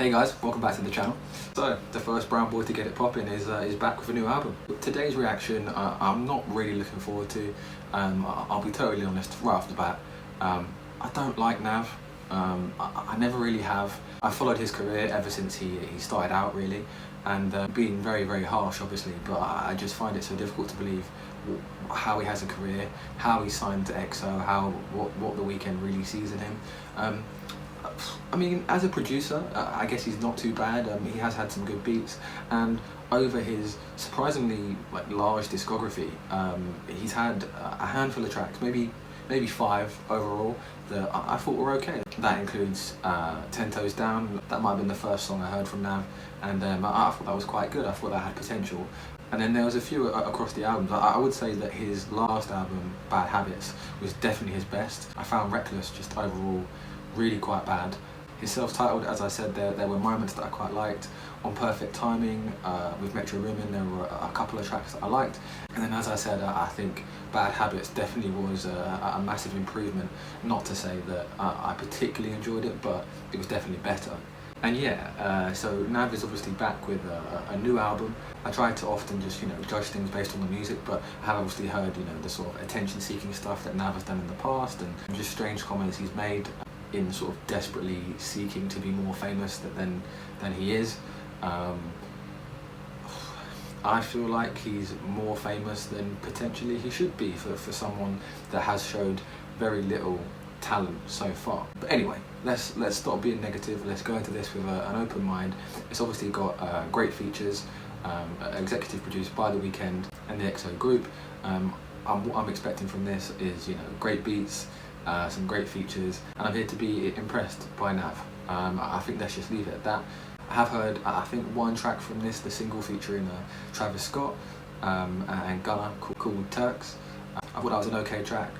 Hey guys, welcome back to the channel. So, the first brown boy to get it popping is back with a new album. Today's reaction, I'm not really looking forward to. I'll be totally honest right off the bat. I don't like Nav. I never really have. I followed his career ever since he started out really, and being very harsh obviously, but I just find it so difficult to believe how he has a career, how he signed to EXO, what the weekend really sees in him. I mean, as a producer, I guess he's not too bad. He has had some good beats, and over his surprisingly large discography, he's had a handful of tracks, maybe 5 overall, that I thought were okay. That includes 10 Toes Down. That might have been the first song I heard from Nav, and I thought that was quite good. I thought that had potential. And then there was a few across the albums. I would say that his last album, Bad Habits, was definitely his best. I found Reckless just overall really quite bad. His self-titled, as I said, there were moments that I quite liked. On Perfect Timing, with Metro Women, there were a couple of tracks that I liked. And then, as I said, I think Bad Habits definitely was a massive improvement. Not to say that I particularly enjoyed it, but it was definitely better. And yeah, so Nav is obviously back with a new album. I try to often just, judge things based on the music, but I have obviously heard, the sort of attention-seeking stuff that Nav has done in the past, and just strange comments he's made in sort of desperately seeking to be more famous than he is. I feel like he's more famous than potentially he should be for someone that has showed very little talent so far. But anyway, let's stop being negative. Let's go into this with an open mind. It's obviously got great features, executive produced by The Weeknd and the EXO group. What I'm expecting from this is great beats, some great features, and I'm here to be impressed by Nav. I think let's just leave it at that. I have heard, I think, one track from this, the single featuring Travis Scott and Gunna, called Turks. I thought that was an okay track.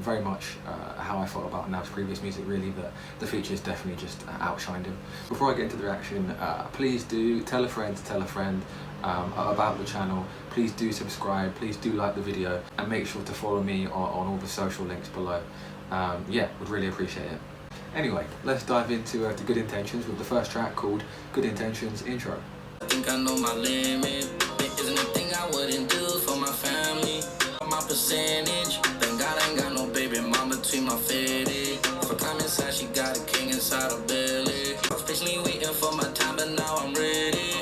Very much how I felt about Nav's previous music, really, that the features definitely just outshined him. Before I get into the reaction, please do tell a friend about the channel. Please do subscribe, please do like the video, and make sure to follow me on all the social links below. Yeah, would really appreciate it. Anyway, let's dive into Good Intentions with the first track called Good Intentions Intro. I think I know my limit. There isn't a thing I wouldn't do for my family. My percentage. Thank God I ain't got no baby mama between my fitted. If I come inside, she got a king inside her belly. I was patiently waiting for my time, but now I'm ready.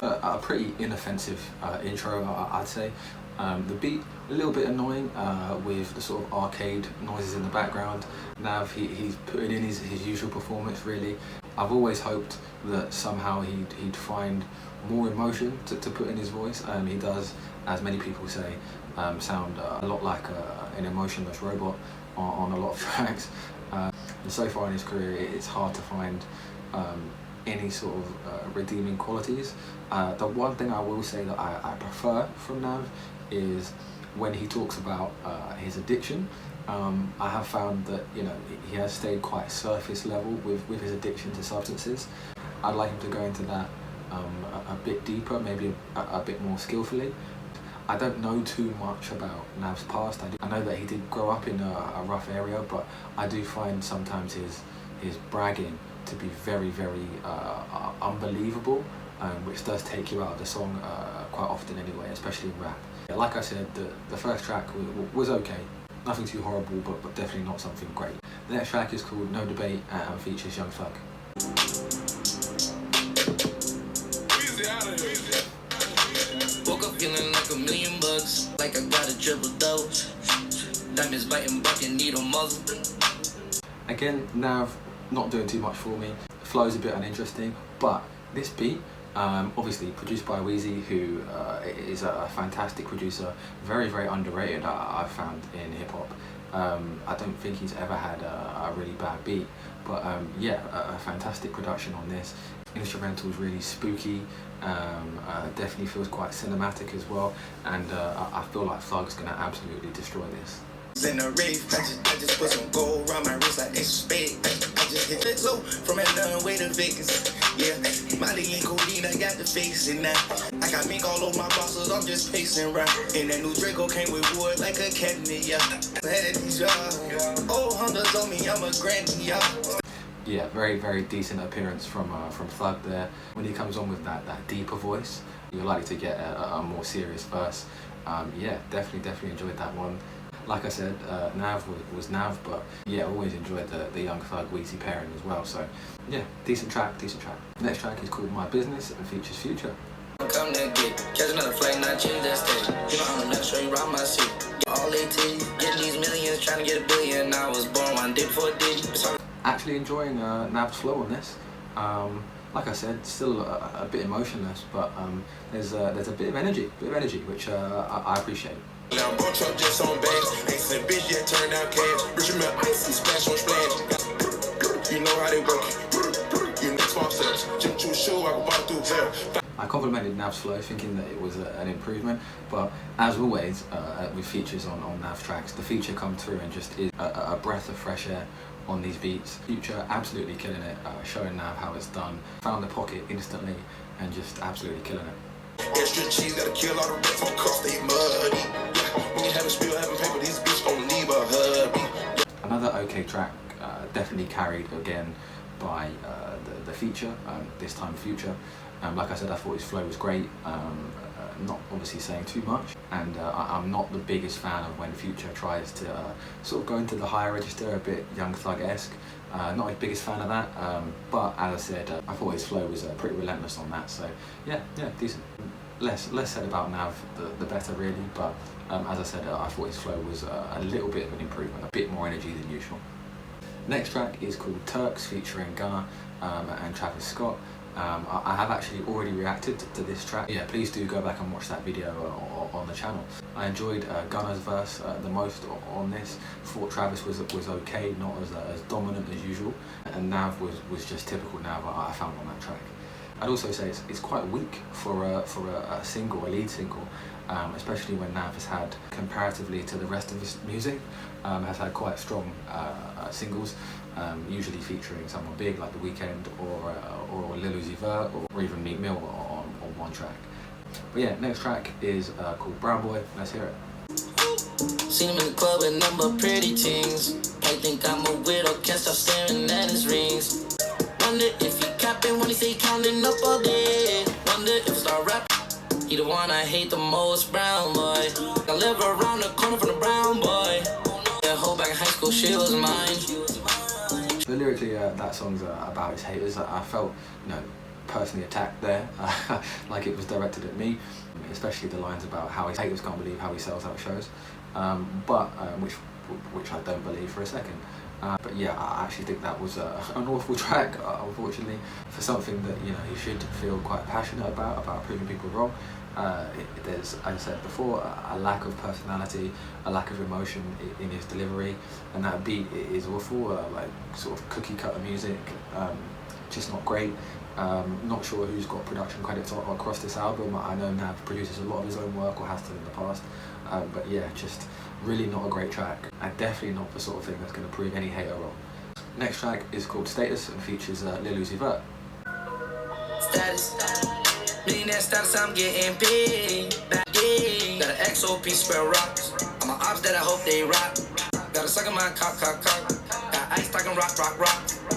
A pretty inoffensive intro, I'd say. The beat, a little bit annoying with the sort of arcade noises in the background. Nav, he's putting in his usual performance really. I've always hoped that somehow he'd find more emotion to put in his voice. He does, as many people say, sound a lot like an emotionless robot on a lot of tracks. And so far in his career, it's hard to find any sort of redeeming qualities. The one thing I will say that I prefer from Nav is when he talks about his addiction. I have found that he has stayed quite surface level with his addiction to substances. I'd like him to go into that a bit deeper, maybe a bit more skillfully. I don't know too much about Nav's past. I know that he did grow up in a rough area, but I do find sometimes his bragging to be very unbelievable, which does take you out of the song quite often anyway, especially in rap. Like I said, the first track was okay, nothing too horrible, but definitely not something great. The next track is called No Debate and features Young Thug. Woke up feeling like $1,000,000, like I got a triple dose. Diamonds biting, bucking, needle muzzle. Again, Nav not doing too much for me. Flow's a bit uninteresting, but this beat, obviously produced by Uzi, who is a fantastic producer, very underrated, I've found, in hip-hop. I don't think he's ever had a really bad beat, but yeah, a fantastic production on this. Instrumental's really spooky, definitely feels quite cinematic as well, and I feel like Thug's gonna absolutely destroy this. In a rave, I just put some gold around my wrist like it's spade. I just hit it low from Atlanta way to Vegas. Yeah, Molly and Codeine, I got the face in that. I got mink all over my bosses, I'm just pacing around. And that new Draco came with wood like a candy, yeah. I had these, oh, hunters on me, I'm a granny, yeah. yeah, very decent appearance from Thug there. When he comes on with that deeper voice, you're likely to get a more serious verse. Yeah, definitely enjoyed that one. Like I said, Nav was Nav, but yeah, always enjoyed the Young Thug Weezy pairing as well. So yeah, decent track. Next track is called My Business and features Future. Come to get, catch another flight, not change that state. You know I'm not sure you rock my seat. All they take, getting these millions, trying to get $1 billion. I was born one day before a day. Actually enjoying Nav's flow on this. Like I said, still a bit emotionless, but there's a bit of energy, which I appreciate. Now bro truck just on bags, ain't seen a bitch yet turn down cash. Richard Mille icy splash on splash. You know how they work. You know small steps. Jim Choo show I can walk through there. I complimented Nav's flow, thinking that it was an improvement, but as always with features on Nav tracks, the feature comes through and just is a breath of fresh air on these beats. Future absolutely killing it, showing Nav how it's done. Found the pocket instantly and just absolutely killing it. Extra cheese gotta kill all the rest on cost they muddy. Yeah, when you have a spill, having paper, these bitch gon' leave a hubby. Another okay track, definitely carried again by the feature, this time Future. Like I said, I thought his flow was great, not obviously saying too much, and I'm not the biggest fan of when Future tries to sort of go into the higher register, a bit Young Thug-esque. Not his biggest fan of that, but as I said, I thought his flow was pretty relentless on that, so yeah, decent. Less said about Nav, the better really, but as I said, I thought his flow was a little bit of an improvement, a bit more energy than usual. Next track is called Turks, featuring Gunna and Travis Scott. I have actually already reacted to this track. Yeah, please do go back and watch that video on the channel. I enjoyed Gunna's verse the most on this. Thought Travis was okay, not as dominant as usual, and Nav was just typical Nav I found on that track. I'd also say it's quite weak for a single, a lead single, especially when Nav has had, comparatively to the rest of his music, has had quite strong singles, usually featuring someone big like The Weeknd or Lil Uzi Vert or even Meek Mill on one track. But yeah, next track is called Brown Boy. Let's hear it. Seen him in the club with a number of pretty teens. I think I'm a widow, can't stop staring at his rings. Wonder if he capping when he say counting up all day. Wonder if it's our rap. He the one I hate the most, brown boy. I live around the corner from the brown boy. That whole back in high school shit was mine. So lyrically, that song's about his haters. I felt, personally attacked there, like it was directed at me, especially the lines about how his haters can't believe how he sells out shows, which I don't believe for a second. But yeah, I actually think that was an awful track, unfortunately, for something that you should feel quite passionate about proving people wrong. There's, as I said before, a lack of personality, a lack of emotion in his delivery, and that beat is awful, like sort of cookie cutter music, just not great. Not sure who's got production credits across this album. I know Nav produces a lot of his own work, or has done in the past, but yeah, just really not a great track, and definitely not the sort of thing that's going to prove any hater wrong. Next track is called Status and features Lil Uzi Vert. Status, millionaire status, I'm getting paid. Got an XOP spell rocks. I'm an ops that I hope they rock. Got a suck in my cock. Got ice talking rock.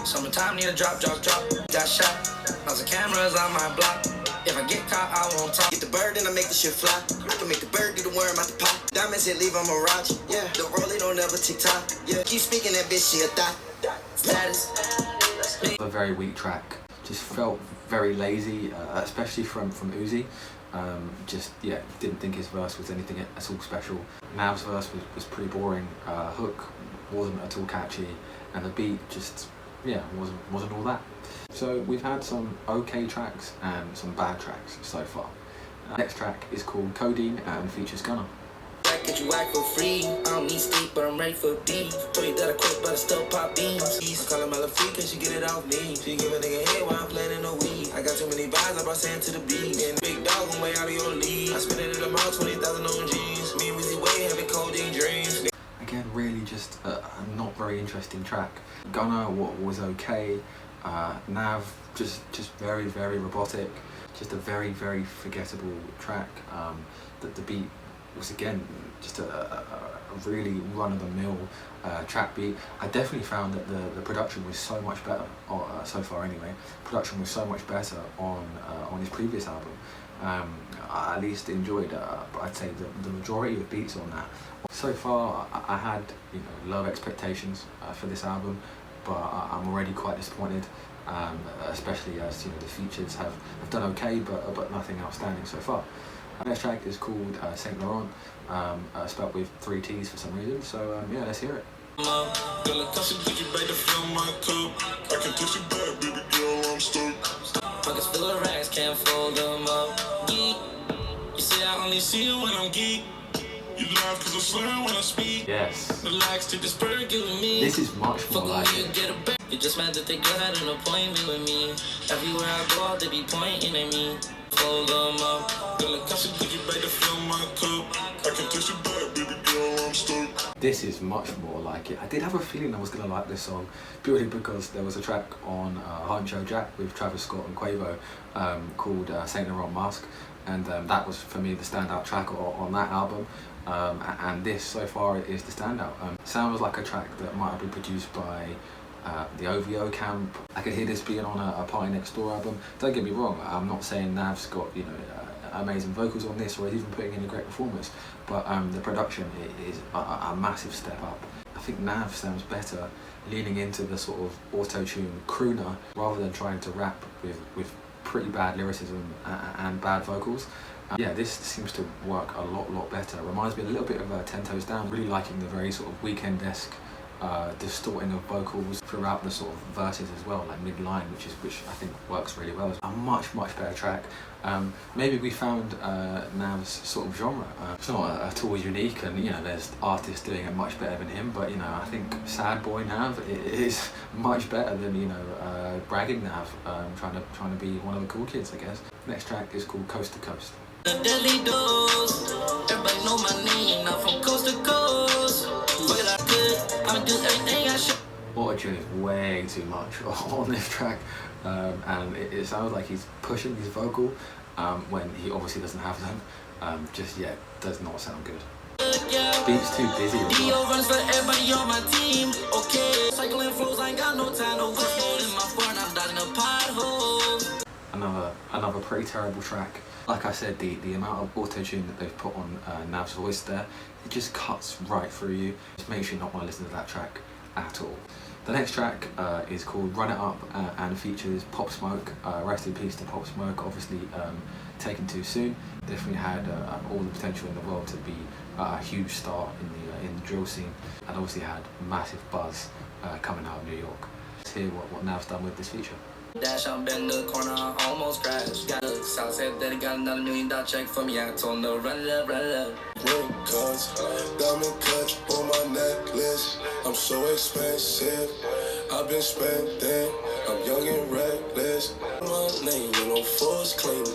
Summertime need a drop. Got shot. Lots of cameras on my block. If I get caught, I won't talk. Get the bird and I make the shit fly. I can make the bird do the worm out the pot. Diamonds and leave a mirage. Yeah, the roll it don't never TikTok. Yeah, keep speaking that bitch, she a thot. Status. A very weak track. Just felt very lazy, especially from Uzi. Didn't think his verse was anything at all special. Nav's verse was pretty boring. Hook wasn't at all catchy, and the beat just wasn't all that. So we've had some okay tracks and some bad tracks so far. Next track is called Codeine and features Gunna. I get you whack for free. I don't need sleep, but I'm ready for beef. Told you that I quit, but I still pop beans. I call her my free, cause she get it off me. She give a nigga head while I'm playing in the weed. I got too many vibes, I brought sand to the beach. And big dog, I'm way out of your league. I spent it in the mouth, 20,000 on G's. Me and Weezy way having codeine dreams. Again, really just a not very interesting track. Gunna was okay. Nav just very robotic. Just a very forgettable track. The beat was again just a really run-of-the-mill track beat. I definitely found that the production was so much better, or so far anyway. Production was so much better on his previous album. I at least enjoyed, but I'd say the majority of beats on that. So far, I had low expectations for this album, but I'm already quite disappointed. Especially as the features have done okay, but nothing outstanding so far. The next track is called Saint Laurent, spelled with 3 T's for some reason. So yeah, let's hear it. Pockets full of racks, can't fold them up. Geek, you say I only see you when I'm geek. You laugh cause I slur when I speak. Yes. Relax to this burger with me. This is much more like it. You just mad that they got an appointment with me. Everywhere I go, they be pointing at me. Fold them up. This is much more like it. I did have a feeling I was going to like this song purely because there was a track on Huncho Jack with Travis Scott and Quavo called Saint Laurent Mask, and that was for me the standout track on that album. And this so far is the standout. Sounds like a track that might have been produced by the OVO camp. I could hear this being on a Party Next Door album. Don't get me wrong, I'm not saying Nav's got amazing vocals on this or even putting in a great performance, but the production is a massive step up. I think Nav sounds better leaning into the sort of auto-tune crooner rather than trying to rap with pretty bad lyricism and bad vocals. Yeah, this seems to work a lot better. Reminds me a little bit of 10 Toes Down. Really liking the very sort of Weekend-esque distorting of vocals throughout the sort of verses as well, like mid-line, which I think works really well. A much better track. Maybe we found Nav's sort of genre. It's not at all unique, and there's artists doing it much better than him, but I think Sad Boy Nav is much better than bragging Nav, trying to be one of the cool kids, I guess. Next track is called Coast to Coast. The deadly dose. Everybody know my name, now from coast to coast. Fuck it, I could. I'ma do everything I should. Auto-tune is way too much on this track, and it sounds like he's pushing his vocal when he obviously doesn't have them. Just yet, does not sound good. Beat's too busy. Runs for everybody on my team. Okay, cycling flows, I ain't got no time. No good in my barn, I'm dodging the potholes. Another pretty terrible track. Like I said, the amount of auto-tune that they've put on Nav's voice there, it just cuts right through you. Just makes you not want to listen to that track at all. The next track is called Run It Up and features Pop Smoke. Rest in peace to Pop Smoke, obviously taken too soon. Definitely had all the potential in the world to be a huge star in the drill scene, and obviously had massive buzz coming out of New York. Let's hear what Nav's done with this feature. Dash, I'm in the corner, I almost crashed. Got a South said that he got another $1 million check for me. I told him to run it up. Ring cuts, diamond cuts on my necklace. I'm so expensive, I've been spending. I'm young and reckless. My name with no force claim.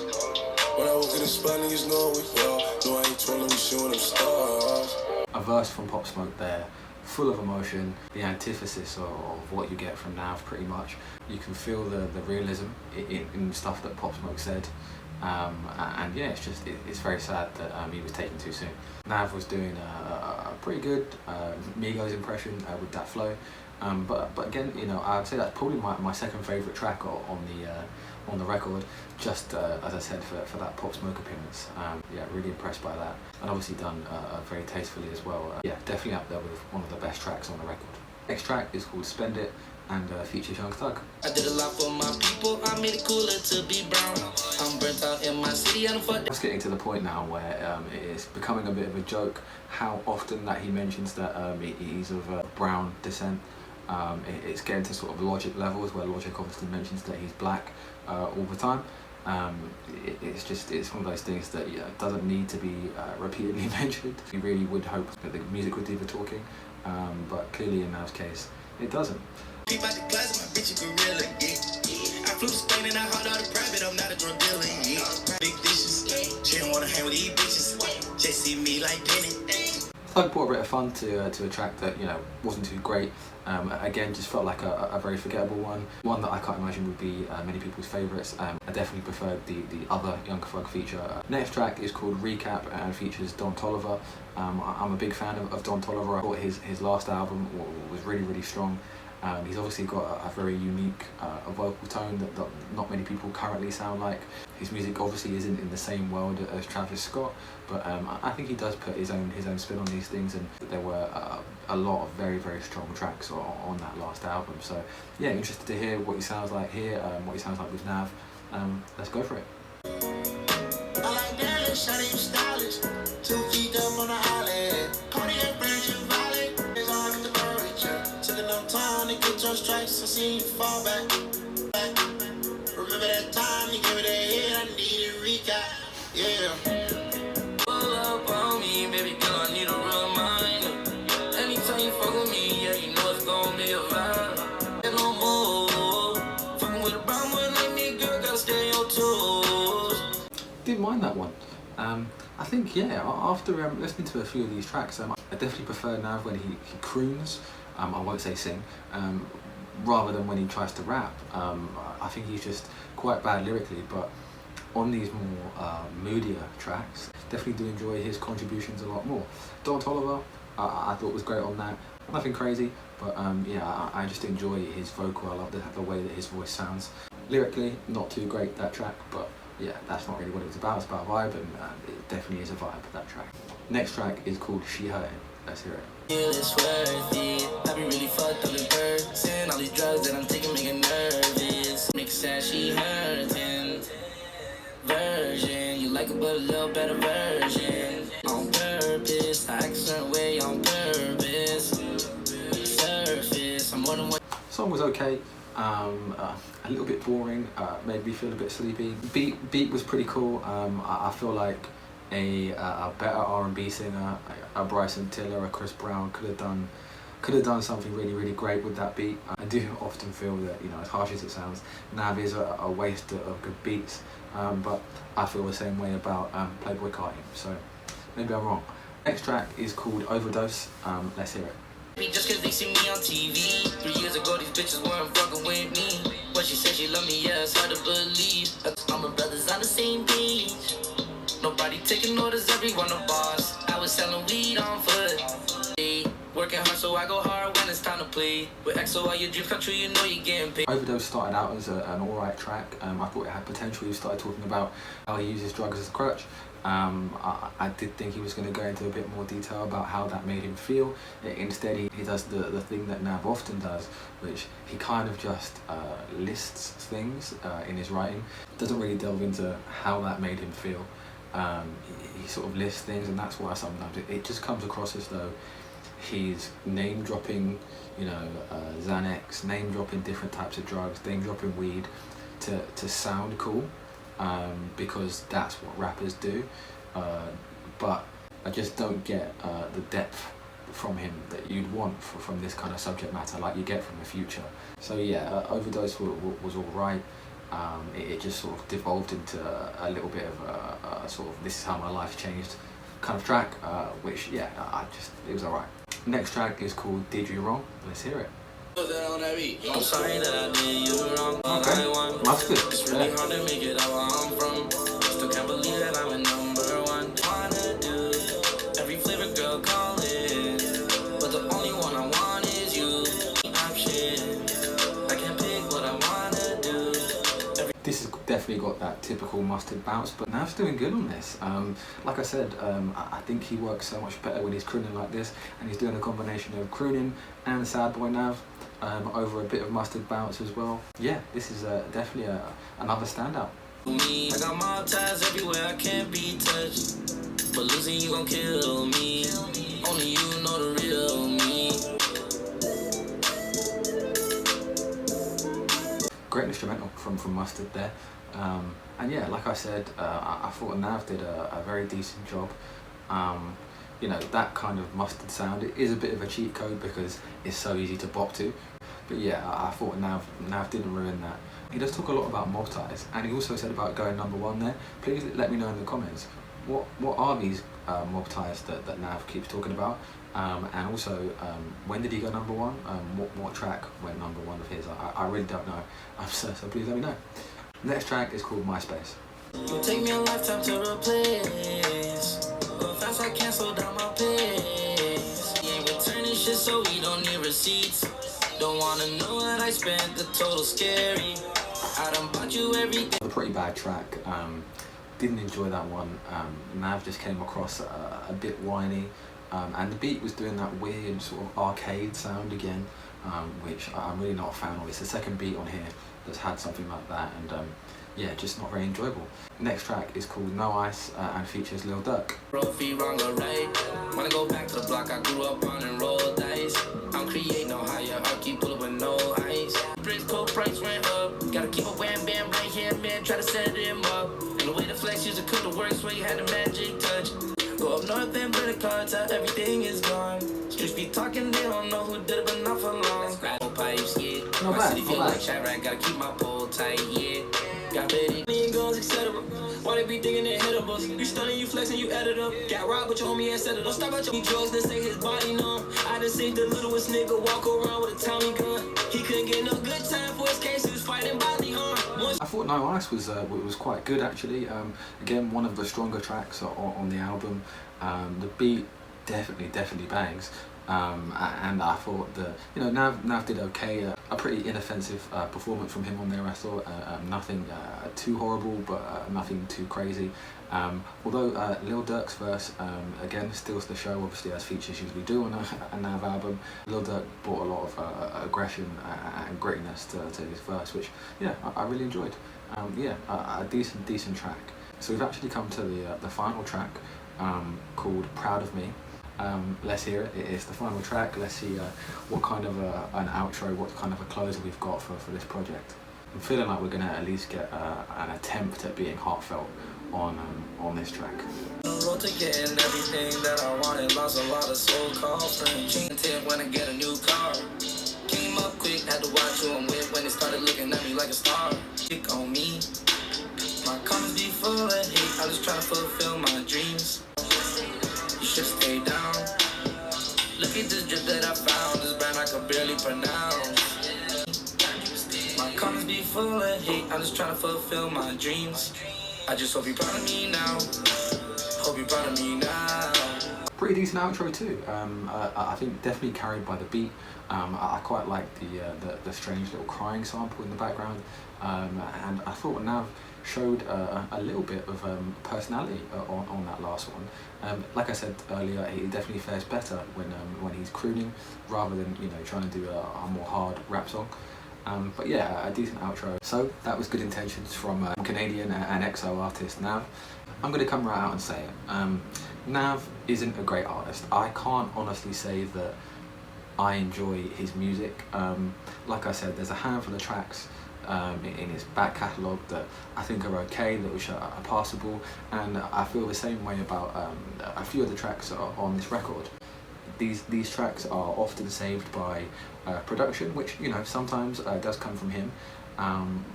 When I walk in the spot, niggas know we y'all. No, I ain't twirling, we showing them stars. A verse from Pop Smoke there, full of emotion, the antithesis of what you get from Nav pretty much. You can feel the realism in stuff that Pop Smoke said, and yeah, it's very sad that he was taken too soon. Nav was doing a pretty good Migos impression with that flow, but again, I'd say that's probably my second favourite track on the record, just as I said, for that Pop Smoke appearance. Yeah, really impressed by that, and obviously done very tastefully as well. Yeah, definitely up there with one of the best tracks on the record. Next track is called Spend It and features Young Thug. I did a lot for my people, I made it cooler to be brown. I'm burnt out in my city, I don't fuck. It's getting to the point now where it is becoming a bit of a joke how often that he mentions that he's of brown descent. It's getting to sort of Logic levels where Logic obviously mentions that he's black all the time. It's one of those things that doesn't need to be repeatedly mentioned. You really would hope that the music would do the talking, but clearly in Nav's case, it doesn't. Peep out the closet, my bitch a gorilla, yeah. I flew to Spain and I hauled out a private, I'm not a drug dealer, yeah. Big dishes, she don't wanna hang with these bitches. Just see me like Penny. Thug brought a bit of fun to a track that, you know, wasn't too great. Again, just felt like a very forgettable one that I can't imagine would be many people's favourites. I definitely preferred the other Young Thug feature. Next track is called Recap and features Don Toliver. I'm a big fan of Don Toliver. I thought his last album was really strong. He's obviously got a very unique vocal tone that not many people currently sound like. His music obviously isn't in the same world as Travis Scott, but I think he does put his own spin on these things, and there were a lot of very strong tracks on that last album. So yeah, interested to hear what he sounds like here, what he sounds like with Nav. Let's go for it. I like that, shawty, you stylish. 2 feet up on the island. Cardiac branch and valley. It's all in the furniture. Took enough time to get your stripes. I seen you fall back. Remember that time you gave me that head? I needed recap. Yeah. Pull up on me, baby girl, I need a reminder. Anytime you fuck with me, yeah, you know it's gonna be a vibe. And no more. Fucking with a brown one like me, girl, gotta stay on your toes. Didn't mind that one. I think, yeah, after listening to a few of these tracks, I definitely prefer Nav when he croons, I won't say sing, rather than when he tries to rap. I think he's just quite bad lyrically, but on these more moodier tracks, definitely do enjoy his contributions a lot more. Don Toliver, I thought was great on that. Nothing crazy, but yeah, I just enjoy his vocal. I love the way that his voice sounds. Lyrically, not too great, that track, but yeah, that's not really what it's about. It's about a vibe, and it definitely is a vibe, that track. Next track is called She Hurtin. Let's hear it. Feel it's worth it. I be really fucked up in person. All these drugs that I'm taking make it nervous. Make sad, she hurting. Version, you like it but a little better version. On purpose, I act a certain way on purpose. Surface, I'm more than what. Song was okay. A little bit boring, made me feel a bit sleepy. Beat was pretty cool. I feel like a better R&B singer, a Bryson Tiller, a Chris Brown could have done something really great with that beat. I do often feel that, you know, as harsh as it sounds, Nav is a waste of good beats, but I feel the same way about Playboy Carti, so maybe I'm wrong. Next track is called Overdose. Let's hear it. Just cause they see me on TV. 3 years ago these bitches weren't fucking with me. But she said she loved me, yeah, it's hard to believe. All my brothers on the same page. Nobody taking orders, everyone a boss. I was selling weed on foot. Working hard so I go hard when it's time to play. With XO all your dreams come true, you know you're getting paid. Overdose started out as an alright track. I thought it had potential. He started talking about how he uses drugs as a crutch. I did think he was going to go into a bit more detail about how that made him feel. Instead, he does the thing that Nav often does, which he kind of just lists things in his writing. Doesn't really delve into how that made him feel. He sort of lists things, and that's why sometimes it just comes across as though he's name dropping, you know, Xanax, name dropping different types of drugs, name dropping weed to sound cool. Because that's what rappers do, but I just don't get the depth from him that you'd want from this kind of subject matter, like you get from the Future. So yeah, Overdose was alright. It just sort of devolved into a little bit of a sort of this is how my life changed kind of track, which yeah, it was alright. Next track is called Did You Wrong? Let's hear it. I'm sorry that I did you wrong. Okay, that's good. It's really hard to make it out where I'm from. Still can't believe that I'm a number one. Wanna do every flavor girl call it, but the only one I want is you. Option, I can pick what I wanna do. This has definitely got that typical Mustard bounce, but Nav's doing good on this. Like I said, I think he works so much better when he's crooning like this, and he's doing a combination of crooning and sad boy Nav. Over a bit of Mustard bounce as well. Yeah, this is definitely another standout. I got my ties everywhere, I can't be touched. But losing you gon' kill me. Only you know the real me. Great instrumental from Mustard there. And yeah, like I said, I thought Nav did a very decent job. You know, that kind of Mustard sound, it is a bit of a cheat code because it's so easy to bop to. But yeah, I thought Nav didn't ruin that. He does talk a lot about multis, and he also said about going #1 there. Please let me know in the comments, what are these mob ties that Nav keeps talking about? And also, when did he go #1? What track went #1 of his? I really don't know. So please let me know. Next track is called MySpace. It'll take me a lifetime to replace, but fast I can't slow down my pace. He ain't returning shit, so we don't need receipts. Don't wanna know what I spent, the total scary. I done bought you everything. A pretty bad track. Didn't enjoy that one. Nav just came across a bit whiny, and the beat was doing that weird sort of arcade sound again, which I'm really not a fan of. It's the second beat on here that's had something like that, and yeah, just not very enjoyable. Next track is called No Ice and features Lil Durk. Trophy wrong or right. Wanna go back to the block I grew up on and roll dice. I'm creating no hierarchy, pull up with no ice. Bricks cold price went up. Gotta keep a wham bam right here, man. Try to set him up. And the way the flex used to cook the works where you had the magic touch. Go up north and play the cards out, everything is gone. Streets be talking, they don't know who did it, but not for long. No pipes, yeah. Not My bad, city not feel bad. like Chirac, gotta keep my pole tight, yeah. Got petty, million goals, etc. Why they be thinking they hit of us? You stunning, you flexing, you edit up. Got robbed with your homie and set it. Don't stop at your drugs, then say his body numb. I just seen the littlest nigga walk around with a Tommy gun. He couldn't get no good time for his case, he was fighting bodily harm. I thought No Ice was quite good actually. Again, one of the stronger tracks on the album. The beat definitely bangs. And I thought that, you know, Nav did okay. A pretty inoffensive performance from him on there, I thought. Nothing too horrible, but nothing too crazy. Although Lil Durk's verse, again, steals the show, obviously, as features usually do on a Nav album. Lil Durk brought a lot of aggression and grittiness to his verse, which, yeah, I really enjoyed. Yeah, a decent track. So we've actually come to the final track, called Proud of Me. Let's hear it. It's the final track. Let's see what kind of an outro, what kind of a closer we've got for this project. I'm feeling like we're gonna at least get an attempt at being heartfelt on this track. Road to getting everything that I wanted, lost a lot of so-called friends. Change when I get a new car. Came up quick, had to watch who I'm with when they started looking at me like a star. Kick on me. My comments be full of hate, I'm just trying to fulfill my dreams. You should stay down. Look at this drip that I found, this brand I could barely pronounce. My comments be full of hate, I'm just trying to fulfill my dreams. I just hope you're proud of me now. Hope you're proud of me now. Pretty decent outro too. I think definitely carried by the beat. I quite like the strange little crying sample in the background, and I thought Nav showed a little bit of personality on that last one. Like I said earlier, he definitely fares better when he's crooning rather than, you know, trying to do a more hard rap song. But yeah, a decent outro. So that was Good Intentions from Canadian and EXO artist Nav. I'm going to come right out and say it. Nav isn't a great artist. I can't honestly say that I enjoy his music. Like I said, there's a handful of tracks in his back catalogue that I think are okay, that are passable, and I feel the same way about a few of the tracks on this record. These tracks are often saved by production, which, you know, sometimes does come from him,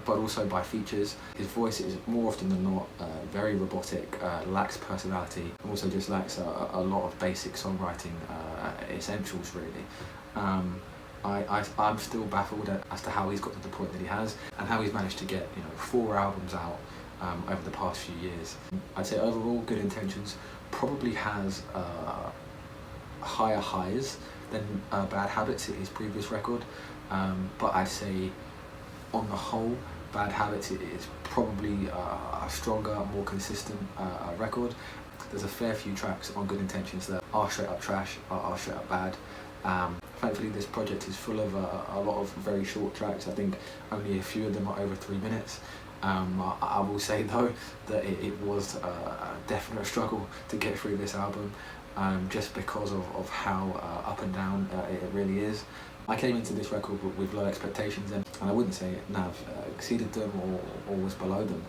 but also by features. His voice is more often than not very robotic, lacks personality, also just lacks a lot of basic songwriting essentials, really. I'm still baffled as to how he's got to the point that he has, and how he's managed to get, you know, 4 albums out over the past few years. I'd say overall, Good Intentions probably has higher highs than Bad Habits, his previous record, but I'd say on the whole, Bad Habits is probably a stronger, more consistent record. There's a fair few tracks on Good Intentions that are straight up trash, are straight up bad. Thankfully, this project is full of a lot of very short tracks. I think only a few of them are over 3 minutes. I will say though that it was a definite struggle to get through this album, just because of how up and down it really is. I came into this record with low expectations, and I wouldn't say Nav exceeded them or was below them.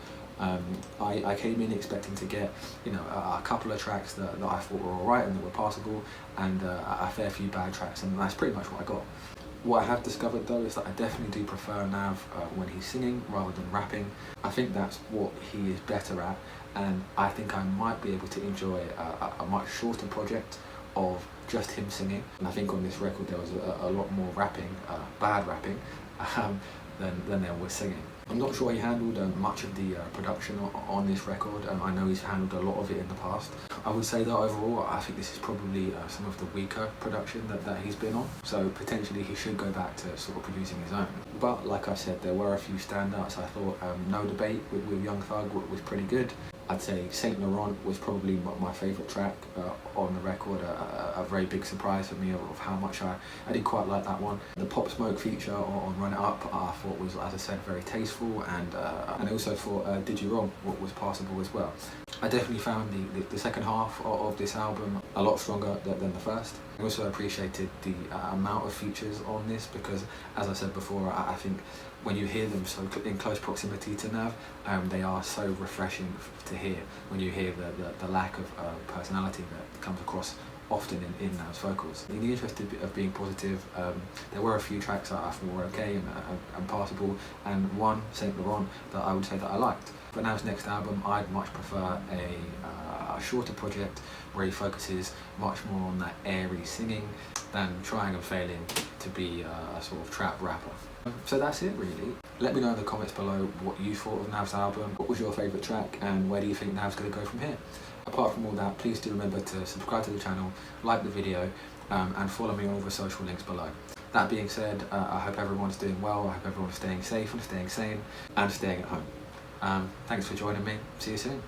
I came in expecting to get, you know, a couple of tracks that I thought were alright and that were passable, and a fair few bad tracks, and that's pretty much what I got. What I have discovered though is that I definitely do prefer Nav when he's singing rather than rapping. I think that's what he is better at, and I think I might be able to enjoy a much shorter project of just him singing. And I think on this record there was a lot more rapping, bad rapping, than there was singing. I'm not sure he handled much of the production on this record. I know he's handled a lot of it in the past. I would say that overall, I think this is probably some of the weaker production that he's been on. So potentially he should go back to sort of producing his own. But like I said, there were a few standouts. I thought No Debate with Young Thug was pretty good. I'd say Saint Laurent was probably my favourite track on the record, a very big surprise for me of how much I did quite like that one. The Pop Smoke feature on Run It Up I thought was, as I said, very tasteful, and I also thought Did You Wrong was passable as well. I definitely found the second half of this album a lot stronger than the first. I also appreciated the amount of features on this because, as I said before, I think when you hear them so in close proximity to Nav, they are so refreshing to hear when you hear the lack of personality that comes across often in Nav's vocals. In the interest of being positive, there were a few tracks that I thought were okay and passable, and one, Saint Laurent, that I would say that I liked. For Nav's next album, I'd much prefer a shorter project where he focuses much more on that airy singing than trying and failing to be a sort of trap rapper. So that's it really. Let me know in the comments below what you thought of Nav's album, what was your favourite track, and where do you think Nav's going to go from here. Apart from all that, please do remember to subscribe to the channel, like the video, and follow me on all the social links below. That being said, I hope everyone's doing well, I hope everyone's staying safe and staying sane, and staying at home. Thanks for joining me, see you soon.